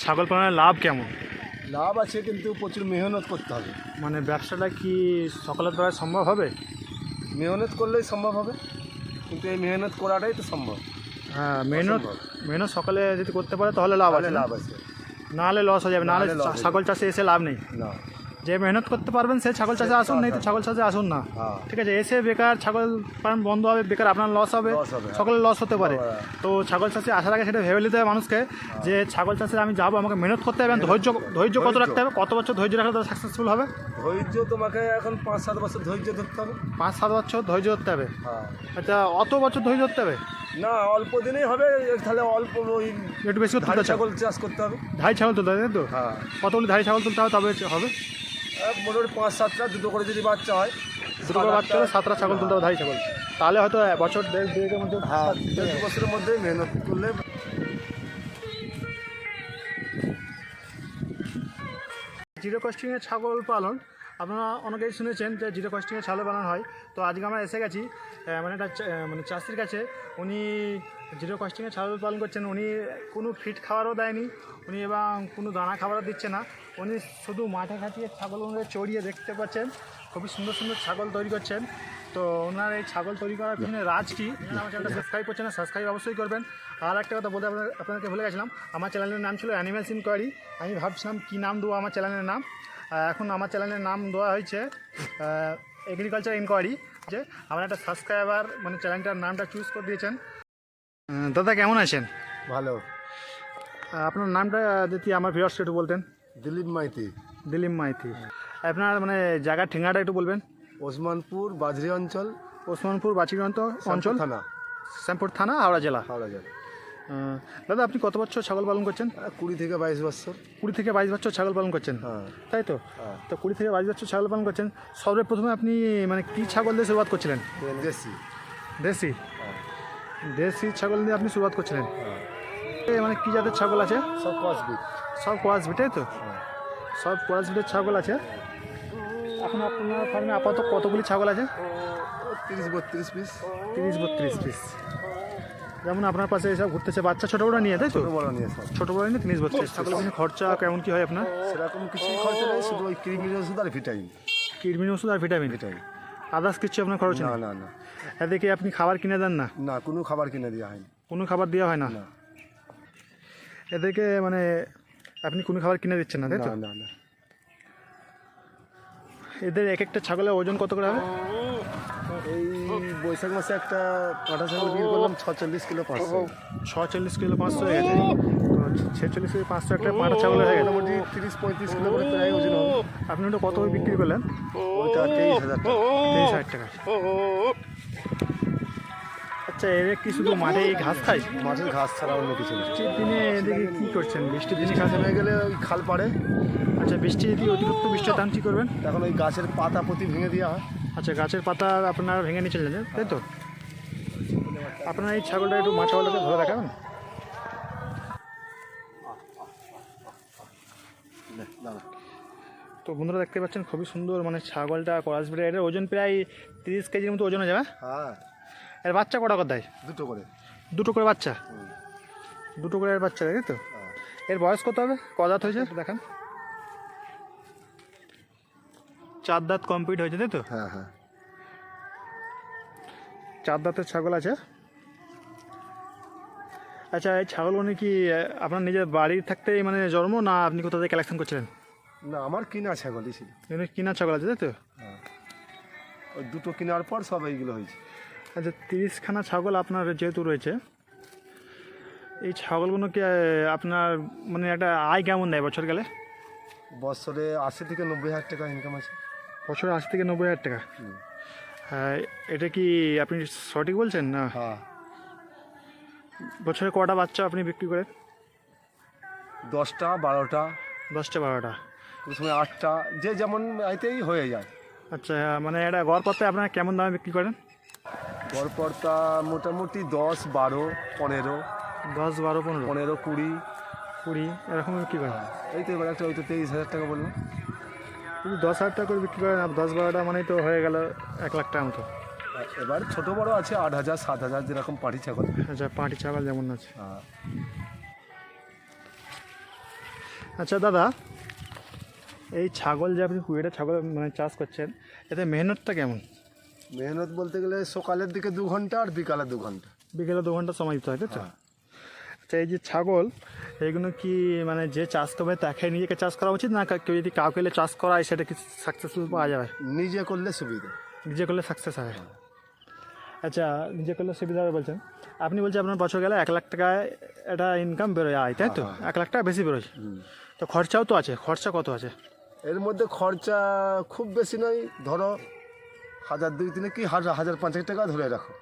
ছাগল পালনের লাভ কেমন? লাভ আছে কিন্তু প্রচুর মেহনত করতে হবে। মানে ব্যবসাটা কি সকলের দ্বারা সম্ভব হবে? মেহনত করলেই সম্ভব হবে, কিন্তু এই মেহনত করাটাই তো সম্ভব। হ্যাঁ, মেহনত সকালে যদি করতে পারে তাহলে লাভ আছে। লাভ আছে, নাহলে লস হয়ে যাবে, নাহলে ছাগল চাষে এসে লাভ নেই। না, যে মেহনত করতে পারবেন সে ছাগল চাষে আসুন, নেই তো ছাগল চাষে আসুন না। ঠিক আছে, এসে বেকার ছাগল ফার্ম বন্ধ হবে, বেকার আপনার লস হবে, সকলের লস হতে পারে। তো ছাগল চাষে আসার আগে সেটা ভেবে নিতে হবে মানুষকে যে ছাগল চাষে আমি যাবো, আমাকে মেহনত করতে হবে, ধৈর্য কত রাখতে হবে, কত বছর ধৈর্য রাখলে তারা সাকসেসফুল হবে? ধৈর্য তোমাকে এখন 5-7 বছর ধৈর্য ধরতে হবে। 5-7 বছর ধৈর্য ধরতে হবে? আচ্ছা, অত বছর ধৈর্য ধরতে হবে না, অল্প দিনেই হবে, তাহলে অল্প ওই একটু বেশি ছাগল চাষ করতে হবে। ধাড়ি ছাগল তুলতে হবে, তাই তো? কতগুলি ধাড়ি ছাগল তুলতে হবে তবে হবে? মোটামুটি 5-7টা, দুটো করে যদি বাচ্চা হয়, দুটো করে বাচ্চা হলে 7টা ছাগল তুলতে হবে, ধাড়ি ছাগল। তাহলে হয়তো বছর দেড়েকের মধ্যে, 2 বছরের মধ্যে মেহনত করলে। জিরো কস্টিংয়ে ছাগল পালন আপনারা অনেকেই শুনেছেন যে জিরো কস্টিংয়ে ছাগল পালন হয়। তো আজকে আমরা এসে গেছি মানে একটা চাষির কাছে। উনি জিরো কস্টিংয়ে ছাগল পালন করছেন। উনি কোনো ফিড খাবারও দেয়নি উনি, এবং কোনো দানা খাবারও দিচ্ছে না। উনি শুধু মাঠে খাটিয়ে ছাগলগুলোকে চড়িয়ে, দেখতে পাচ্ছেন খুবই সুন্দর সুন্দর ছাগল তৈরি করছেন। তো ওনার এই ছাগল তৈরি করার পিছনে রাজ কি, আমার চ্যানেলটা সাবস্ক্রাইব করছেন না, সাবস্ক্রাইব অবশ্যই করবেন। আর একটা কথা বলতে আপনাদেরকে ভুলে গেছিলাম, আমার চ্যানেলের নাম ছিল অ্যানিম্যালস ইনকোয়ারি। আমি ভাবছিলাম কী নাম দেবো আমার চ্যানেলের নাম। এখন আমার চ্যানেলের নাম দেওয়া হয়েছে এগ্রিকালচার ইনকোয়ারি। যে আমার একটা সাবস্ক্রাইবার মানে চ্যানেলটার নামটা চুজ করে দিয়েছেন। দাদা কেমন আছেন? ভালো। আপনার নামটা যদি আমার ভিউয়ার্সকে একটু বলতেন। দিলীপ মাইতি। দিলীপ মাইতি। আপনার মানে জায়গার ঠিকানাটা একটু বলবেন। ওসমানপুর বাজরি অঞ্চল, ওসমানপুর বাছড়ি অঞ্চল, থানা, শ্যামপুর থানা, হাওড়া জেলা। হাওড়া। দাদা আপনি কত বছর ছাগল পালন করছেন? 20 থেকে 22 বছর। 20 থেকে 22 বছর ছাগল পালন করছেন, তাই তো? তো 20 থেকে 22 বছর ছাগল পালন করছেন। সর্বপ্রথমে আপনি মানে কী ছাগল দিয়ে শুরুয়াত করছিলেন? দেশি ছাগল দিয়ে আপনি শুরুয়াত করছিলেন। মানে কী জাতের ছাগল আছে? সব ক্রসবিট। সব ক্রসবিট, তাই তো? সব ক্রসবিটের ছাগল আছে। এখন আপনার ফার্মে আপাতত কতগুলি ছাগল আছে? 30-32 পিস। 30-32 পিস। যেমন আপনার পাশে এসব ঘুরতেছে বাচ্চা ছোটো বড়ো নিয়ে, তাই তো? ছোটো বড়ো নিয়ে 30-32 ছাগলের পিছনে খরচা কেমন কী হয় আপনার? সেরকম কিছুই খরচা নেই, শুধু ওই কৃমির ওষুধ আর ভিটামিন। কৃমির ওষুধ আর ভিটামিন। আদার্স কিছু আপনার খরচ নেই? না। এদিকে আপনি খাবার কিনে দেন না? না, কোনো খাবার কিনে দেওয়া হয়নি। কোনো খাবার দেওয়া হয় না? এদেরকে মানে আপনি কোনো খাবার কিনে দিচ্ছেন না, তাই তো? না। এদের এক একটা ছাগলের ওজন কত করে হবে? এই বৈশাখ মাসে একটা পাঁঠা ছাগল বিক্রি করলাম 46 কিলো 500। 46 কিলো 500 হয়ে গেছে। তো 46 কিলো 500 একটা পাঁঠা ছাগল হয়ে গেছে। মোটামুটি 30-35 কিলো করে প্রায় ওজন হবে। আপনি ওটা কত বিক্রি করলেন? ওইটা 23,000 টাকা। 23,000 টাকা। আচ্ছা, এদের কি শুধু মাঠে এই ঘাস খায়? মাঠের ঘাস ছাড়া অন্য কিছু নেই। বৃষ্টির দিনে এদিকে কী করছেন? বৃষ্টির দিনে ঘাস হয়ে গেলে ওই খাল পাড়ে। আচ্ছা, বৃষ্টি যদি অতিরিক্ত বৃষ্টির দাম কী করবেন? এখন ওই গাছের পাতা প্রতি ভেঙে দেওয়া হয়। আচ্ছা, গাছের পাতা আপনারা ভেঙে নিয়ে চলে যান, তাই তো? আপনারা এই ছাগলটা একটু মা ছাগলটাকে ধরে দেখাবেন। তো বন্ধুরা দেখতে পাচ্ছেন খুবই সুন্দর মানে ছাগলটা ক্রস ব্রিড। এর ওজন প্রায় 30 কেজির মতো ওজন হয়ে যাবে। এর বাচ্চা কটা করে দেয়? দুটো করে বাচ্চা। দুটো করে এর বাচ্চা, তাই তো? এর বয়স কত হবে? কদাত হয়েছে দেখান। 4 দাঁত কমপ্লিট হয়েছে, তাই তো? হ্যাঁ। 4 দাঁতের ছাগল আছে। আচ্ছা, এই ছাগলগুলো কি আপনার নিজের বাড়ি থাকতেই মানে জন্ম, না আপনি কোথা থেকে কালেকশন করছিলেন? না, আমার কিনা ছাগলই ছিল। কিনা ছাগল আছে, তাই তো? ওই দুটো কেনার পর সব এইগুলো হয়েছে। আচ্ছা, 30খানা ছাগল আপনার যেহেতু রয়েছে, এই ছাগলগুলো কি আপনার মানে একটা আয় কেমন দেয় বছর গেলে? বছরে 80 থেকে 90 হাজার টাকা ইনকাম আছে। বছরে 80 থেকে 90 হাজার টাকা? হ্যাঁ, এটা কি আপনি সঠিক বলছেন না? বছরে কটা বাচ্চা আপনি বিক্রি করেন? 10টা 12টা। 10টা 12টা, কোনো সময় 8টা, যে যেমন আইতেই হয়ে যায়। আচ্ছা, মানে এটা গড়পড়তায় আপনারা কেমন দামে বিক্রি করেন? গড়পড়তা মোটামুটি 10, 12, 15। 10, 12, 15, 15, 20 এরকম বিক্রি করেন? এই তো এবার একটা, ওই তো 23,000 টাকা বললাম। যদি 10,000 টাকা করে বিক্রি করেন, 10-12টা মানেই তো হয়ে গেল 1 লাখ টাকার মতো। এবার ছোটো বড়ো আছে 8,000, 7,000, যেরকম পাটি ছাগল। আচ্ছা, পাটি ছাগল যেমন আছে। আচ্ছা দাদা, এই ছাগল যে আপনি কুড়িটা ছাগল মানে চাষ করছেন, এতে মেহনতটা কেমন? মেহনত বলতে গেলে সকালের দিকে 2 ঘন্টা আর বিকালে 2 ঘন্টা। বিকেলে 2 ঘন্টা সময় দিতে হয়, তাই তো? হ্যাঁ। আচ্ছা, এই যে ছাগল, এইগুলো কি মানে যে চাষ করবে তাকে নিজেকে চাষ করা উচিত, না কেউ যদি কাউকে এলে চাষ করায় সেটা কি সাকসেসফুল পাওয়া যাবে? নিজে করলে সুবিধা। নিজে করলে সাকসেস হবে। আচ্ছা, নিজে করলে সুবিধা হবে বলছেন। আপনি বলছেন আপনার বছর গেলে 1 লাখ টাকায় এটা ইনকাম বেরোয়, আয়, তাই তো? 1 লাখ টাকা বেশি বেরোয়। তো খরচাও তো আছে, খরচা কত আছে? এর মধ্যে খরচা খুব বেশি নয়, ধরো 1,000-2,000 কি 1,000-1,500 টাকা ধরে রাখো,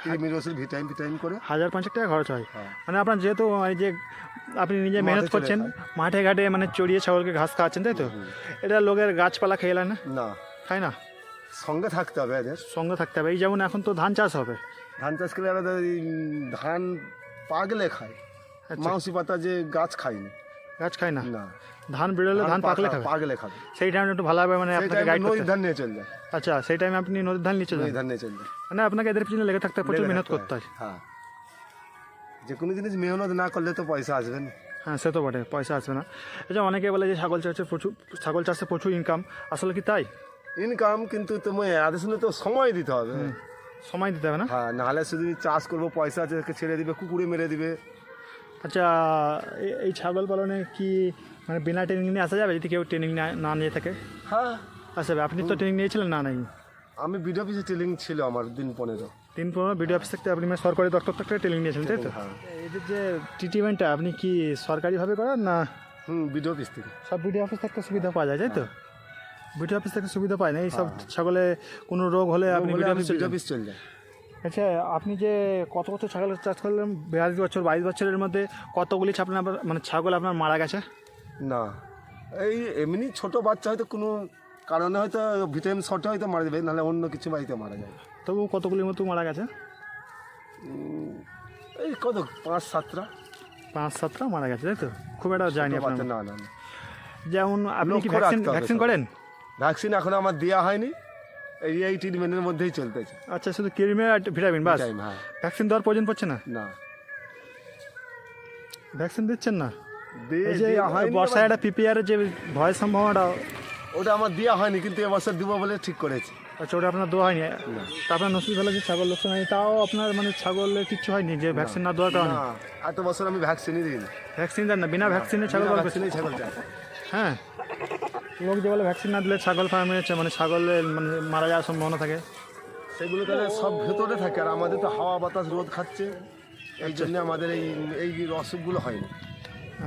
কৃমির ওষুধ ভিটামিন করে। 1,000-1,500 টাকা খরচ হয়। হ্যাঁ। মানে আপনার যেহেতু এই যে আপনি নিজে মেহনত চলে করছেন, মাঠে ঘাটে মানে চড়িয়ে ছাগলকে ঘাস খাওয়াচ্ছেন, তাই তো? এটা লোকের গাছপালা খেয়ে না, না, খায় না? সঙ্গে থাকতে হবে এদের। সঙ্গে থাকতে হবে। এই যেমন এখন তো ধান চাষ হবে, ধান চাষ করলে এরা ধান পাগলে খায়, মাউসি পাতা যে গাছ খায়নি। গাছ খায় না? না, ধান বেরোলে ধান পাকলে খাবে। পাগলে খাবে। সেই টাইমে একটু ভালোভাবে মানে সেই আপনাকে টাইমে গাইড নদীর করতে। ধান নিয়ে চলে যায়। আচ্ছা, সেই টাইমে আপনি নদীর ধান নিচে যান, নদীর ধান নিয়ে চলে যায়। মানে আপনাকে এদের পিছনে লেগে থাকতে হয়, প্রচুর লেগে মেহনত থাকতে করতে হয়। হ্যাঁ, যে কোনো জিনিস মেহনত না করলে তো পয়সা আসবে না। হ্যাঁ, সে তো বটে, পয়সা আসবে না। এটা অনেকে বলে যে ছাগল চাষে প্রচুর ইনকাম, আসলে কি তাই? ইনকাম, কিন্তু তোমায় আদের সঙ্গে তো সময় দিতে হবে। সময় দিতে হবে না? হ্যাঁ, নাহলে শুধু চাষ করবো, পয়সা আছে ছেড়ে দিবে, কুকুরে মেরে দিবে। আচ্ছা, এই ছাগল পালনে কি মানে বিনা ট্রেনিং নিয়ে আসা যাবে, যদি কেউ ট্রেনিং না নিয়ে থাকে? হ্যাঁ, আসা যাবে। আপনি তো ট্রেনিং নিয়েছিলেন না? নাই। আমি বিডিও অফিসে ট্রেনিং ছিল আমার দিন 15। 3-15 বিডিও অফিস থেকে আপনি মানে সরকারি দপ্তর থেকে ট্রেনিং নিয়েছিলেন, তাই তো? হ্যাঁ। এদের যে ট্রিটমেন্টটা আপনি কি সরকারিভাবে করেন না বিডিও অফিস থেকে? সব বিডিও অফিস থেকে সুবিধা পাওয়া যায়, তাই তো? বিডিও অফিস থেকে সুবিধা পায় না? এই সব ছাগলে কোনো রোগ হলে আপনি বিডিও অফিস বিডিও অফিস চলে যায়। আচ্ছা, আপনি যে কত ছাগল চাষ করলেন 42 বছর, 22 বছরের মধ্যে কতগুলি আপনার মানে ছাগল আপনার মারা গেছে? না, এই এমনি ছোট বাচ্চা হয়তো কোনো কারণে হয়তো ভিটামিন শর্টে হয়তো মারা যাবে, নাহলে অন্য কিছু বাড়িতে মারা যাবে। তবু কতগুলির মতো মারা গেছে? এই কত 5-7টা। 5-7টা মারা গেছে, তাই তো? খুব একটা যায়নি আপনার? না না না, যেমন আপনি কি লক্ষ্য রাখতে হবে ভ্যাকসিন সব। করেন? ভ্যাকসিন এখন আমার দেওয়া হয়নি, এই ট্রিটমেন্টের মধ্যেই চলতেছে। আচ্ছা, শুধু ক্রিমি আর ভিটামিন বাস? টাইম, হ্যাঁ। ভ্যাকসিন দেওয়ার প্রয়োজন পড়ছে না? না, ভ্যাকসিন দিচ্ছেন না? এই যে দেওয়া হয়নি। বর্ষায় একটা পিপিআর যে ভয়ের সম্ভাবনাটা, ওটা আমার দেওয়া হয়নি, কিন্তু এবছর দিব বলে ঠিক করেছি। আচ্ছা, ওটা আপনার দেওয়া হয়নি? তা আপনার নসিব হলো যে ছাগল লোকসান হয়নি, তাও আপনার মানে ছাগলের কিচ্ছু হয়নি যে ভ্যাকসিন না দেওয়ার কারণে? না, এত বছর আমি ভ্যাকসিনই দিইনি। ভ্যাকসিন দেন না? বিনা ভ্যাকসিনে ছাগল পালন করছেন? ভ্যাকসিনেই ছাগল চাষ। হ্যাঁ, লোক যে বলে ভ্যাকসিন না দিলে ছাগল ফার্মে মানে ছাগলের মানে মারা যাওয়ার সম্ভাবনা থাকে। সেগুলো তাহলে সব ভেতরে থাকে, আর আমাদের তো হাওয়া বাতাস রোদ খাচ্ছে, এই জন্য আমাদের এই অসুখগুলো হয়নি।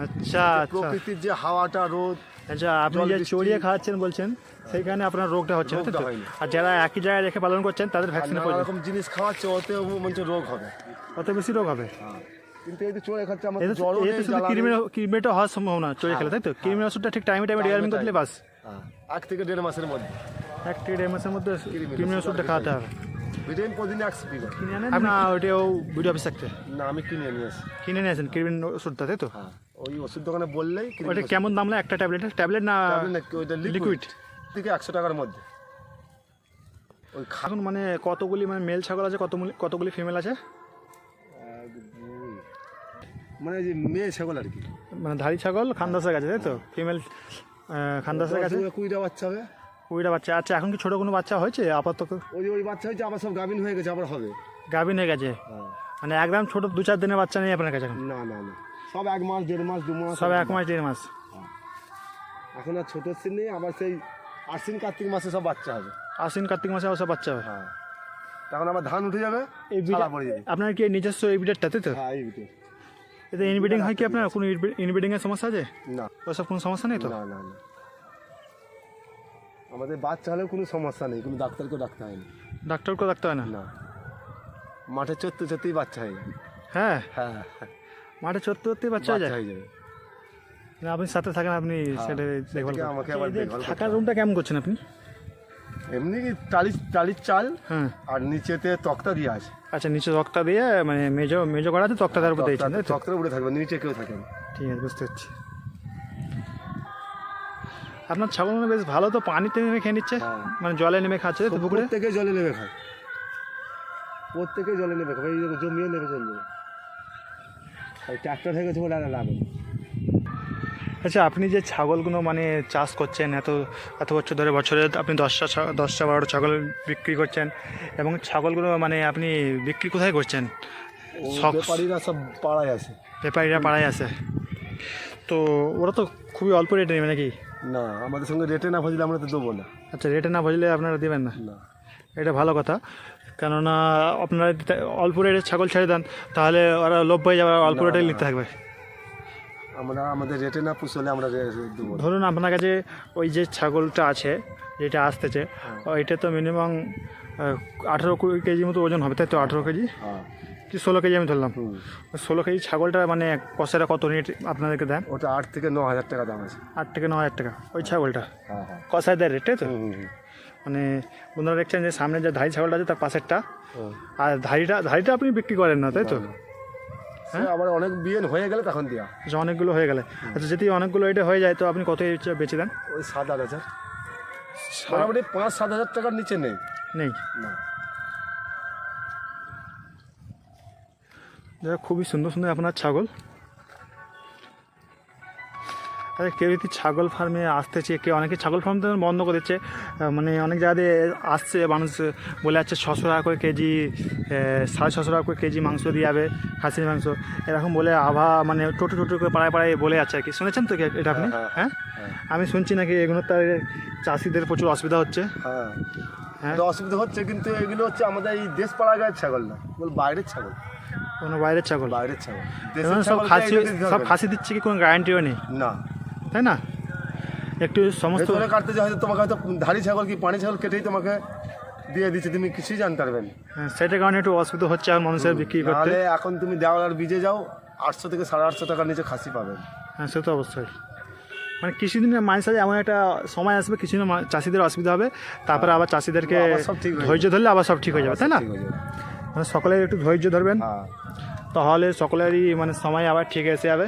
আচ্ছা আচ্ছা প্রকৃতির যে হাওয়াটা, রোদ, আচ্ছা, আপনি জল যে বৃষ্টি- চড়িয়ে খাওয়াচ্ছেন বলছেন, সেইখানে আপনার রোগটা হচ্ছে না, তাই রোগটা তো? হয়নি। আর যারা একই জায়গায় রেখে পালন করছেন তাদের আর ভ্যাকসিনের নানা প্রয়োজন, রকম জিনিস খাওয়াচ্ছে, ওতেও মনে রোগ হবে। অত বেশি রোগ হবে? কিন্তু এই যে চড়ে খাচ্ছে, আমার এতে জ্বরও নেই, শুধু জ্বালা নেই। ক্রিমিটা হওয়ার সম্ভাবনা চড়িয়ে খেলে, তাই তো? ক্রিমির ওষুধটা ঠিক টাইমে ডিয়ারিং করে দিলে বাস। হ্যাঁ, 1 থেকে 1.5 মাসের মধ্যে 1-1.5 মাসের মধ্যে ক্রিমির ওষুধটা খাওয়াতে হবে। ভিটামিন প্রতিদিন 1 পিস। কিনে আনেন না ওইটাও বিডিও অফিস থাকতে না, আমি কিনে নিয়ে আসি। কিনে নিয়ে আসেন ক্রিমির ওষুধটা, তাই তো? হ্যাঁ, ওই ওষুধ দোকানে বললেই ওইটা কেমন দাম লাগে একটা ট্যাবলেট না ওইটা লিকুইড? লিকুইড থেকে 100 টাকার মধ্যে। ওই এখন মানে কতগুলি মানে মেল ছাগল আছে, কতগুলি ফিমেল আছে? মানে যে মেয়ে ছাগল আর কি, মানে ধাড়ি ছাগল খানদাসের কাছে, তাই তো? ফিমেল খানদাসের কাছে 20টা বাচ্চা হবে। 20টা বাচ্চা। আচ্ছা, এখন কি ছোটো কোনো বাচ্চা হয়েছে আপাতত? ওই বাচ্চা হয়েছে, আবার সব গাভিন হয়ে গেছে, আবার হবে। গাভিন হয়ে গেছে? হ্যাঁ। মানে একদম ছোটো 2-4 দিনের বাচ্চা নেই আপনার কাছে এখন? না না না, সব 1 মাস, 1.5 মাস, 2 মাস, সব 1 মাস 1.5 মাস? এখন আর ছোট সিন নেই, আবার সেই আশ্বিন কার্তিক মাসে সব বাচ্চা হবে। আশ্বিন কার্তিক মাসে আবার সব বাচ্চা হবে? হ্যাঁ, তখন আবার ধান উঠে যাবে, এই ছাড়া পড়ে যাবে। আপনার কি নিজস্ব এই বিডারটা, তাই তো? হ্যাঁ, এই ভিতরে। এতে ইনব্রিডিং হয় কি আপনার? কোনো ইনব্রিডিংয়ের সমস্যা আছে? না ওসব কোনো সমস্যা নেই তো? না না না, আমাদের বাচ্চা হলেও কোনো সমস্যা নেই, কোনো ডাক্তারকেও ডাকতে হয় না। ডাক্তারকেও রাখতে হয় না? না, মাঠে চড়তেই বাচ্চা হয়ে যাবে। হ্যাঁ, হ্যাঁ, মাঠে চড়তে বাচ্চা হয়ে যায়? হয়ে যাবে। না, আপনি সাথে থাকেন, আপনি সেটা দেখভাল সেটাকে করেন। আমাকে আবার এই যে দেখভাল করতে থাকার রুমটা কেমন করছেন আপনি? এমনি কি টালির চাল, হ্যাঁ, আর নিচেতে তক্তা দিয়ে আছে। আচ্ছা, নিচে তক্তা দিয়ে মানে মেজো করা আছে, তক্তা তার উপর দিয়েছেন, তাই তো? তক্তার উপরে থাকবে, নিচে কেউ থাকে না। ঠিক আছে, বুঝতে পারছি। আপনার ছাগল মানে বেশ ভালো তো, পানিতে নেমে খেয়ে নিচ্ছে, হ্যাঁ। মানে জলে নেমে খাচ্ছে তো পুকুরে? প্রত্যেকে জলে নেবে খায়, প্রত্যেকে জলে নেবে খাবে, এই জমিও নেবে চলে যাবে। ট্রাক্টর হয়ে গেছে বলে আর লাভ নেই। আচ্ছা, আপনি যে ছাগলগুলো মানে চাষ করছেন এত এত বছর ধরে, বছরে আপনি 10টা 12টা ছাগল বিক্রি করছেন, এবং ছাগলগুলো মানে আপনি বিক্রি কোথায় করছেন? ও শখ- ব্যাপারীরা সব পাড়ায় আছে। ব্যাপারীরা পাড়ায় আছে, তো ওরা তো খুবই অল্প রেটে নেবে নাকি? না, আমাদের সঙ্গে রেটে না ভজলে আমরা তো দেবো না। আচ্ছা, রেটে না বুঝলে আপনারা দেবেন না? না, এটা ভালো কথা, কেননা আপনারা যদি অল্প রেটে ছাগল ছেড়ে দেন তাহলে ওরা লোভ হয়ে যাবে, আর অল্প না, রেটে না। নিতে থাকবে। আমরা আমাদের রেটে না পুষলে আমরা দেবো না। ধরুন আপনার কাছে ওই যে ছাগলটা আছে যেটা আসতেছে, ওইটা তো মিনিমাম 18-20 কেজি মতো ওজন হবে, তাই তো? 18 কেজি হ্যাঁ, কি 16 কেজি আমি ধরলাম। হুম। 16 কেজি ছাগলটা মানে কষাটা কত রেট আপনাদেরকে দেন? ওটা 8 থেকে 9 হাজার টাকা দাম আছে। 8 থেকে 9 হাজার টাকা ওই ছাগলটা হ্যাঁ, হ্যাঁ। কষায় দেয় রেট, তাই তো? হুম, হুম, মানে বন্ধুরা দেখছেন যে সামনে যে ধাড়ি ছাগলটা আছে তার পাশেরটা, হুম। আর ধাড়িটা আপনি বিক্রি করেন না, তাই তো? সে আবার অনেক বিয়ে হয়ে গেলে তখন দেওয়া। আচ্ছা, অনেকগুলো হয়ে গেলে, আচ্ছা যদি অনেকগুলো এটা হয়ে যায় তো আপনি কত বেচে দেন? ওই 7-8 হাজার, মোটামুটি 5-7 হাজার টাকার নিচে নেই। নেই? না, যারা খুবই সুন্দর সুন্দর আপনার ছাগল। আরে কেউ যদি ছাগল ফার্মে আসতে চেয়ে, কেউ অনেকে ছাগল ফার্ম তো বন্ধ করে দিচ্ছে, মানে অনেক জায়গাতে আসছে মানুষ বলে যাচ্ছে 600 টাকা করে কেজি, 650 টাকা করে কেজি মাংস দিয়ে যাবে, খাসির মাংস, এরকম বলে মানে টোটো করে পাড়ায় পাড়ায় বলে যাচ্ছে আর কি। শুনেছেন তো এটা আপনি? হ্যাঁ, হ্যাঁ, আমি শুনছি নাকি এগুলো তার চাষিদের প্রচুর অসুবিধা হচ্ছে। হ্যাঁ, হ্যাঁ, তো অসুবিধা হচ্ছে, কিন্তু এগুলো হচ্ছে আমাদের এই দেশ পাড়া গায়ের ছাগল না, বল বাইরের ছাগল। কোনো বাইরের ছাগল? বাইরের ছাগল, এবং দেশের সব ছাগলকে খাসি, এইটা দিতে সব হবে না। খাসি দিচ্ছে কি কোনো গ্যারান্টিও নেই, না, তাই না? একটু সমস্ত ভেতরে কাটতে যে হয়তো তোমাকে হয়তো ধাড়ি ছাগল কি পানি ছাগল কেটেই তোমাকে দিয়ে দিচ্ছে, তুমি কিছুই জানতে পারবে না। হ্যাঁ, সেটার কারণে একটু অসুবিধা হচ্ছে আর মানুষের বিক্রি করতে। নাহলে এখন তুমি দেওয়ালার বীজে যাও 800 থেকে 850 টাকার নিচে খাসি পাবেন। হ্যাঁ, সে তো অবশ্যই। মানে কিছুদিনের মানুষের এমন একটা সময় আসবে, কিছুদিন চাষিদের অসুবিধা হবে, তারপরে আবার চাষিদেরকে আবার সব ঠিক হয়ে ধৈর্য ধরলে আবার সব ঠিক হয়ে যাবে, তাই না? ঠিক হয়ে যাবে। মানে সকলের একটু ধৈর্য ধরবেন, হ্যাঁ, তাহলে সকলেরই মানে সময় আবার ঠিক এসে যাবে।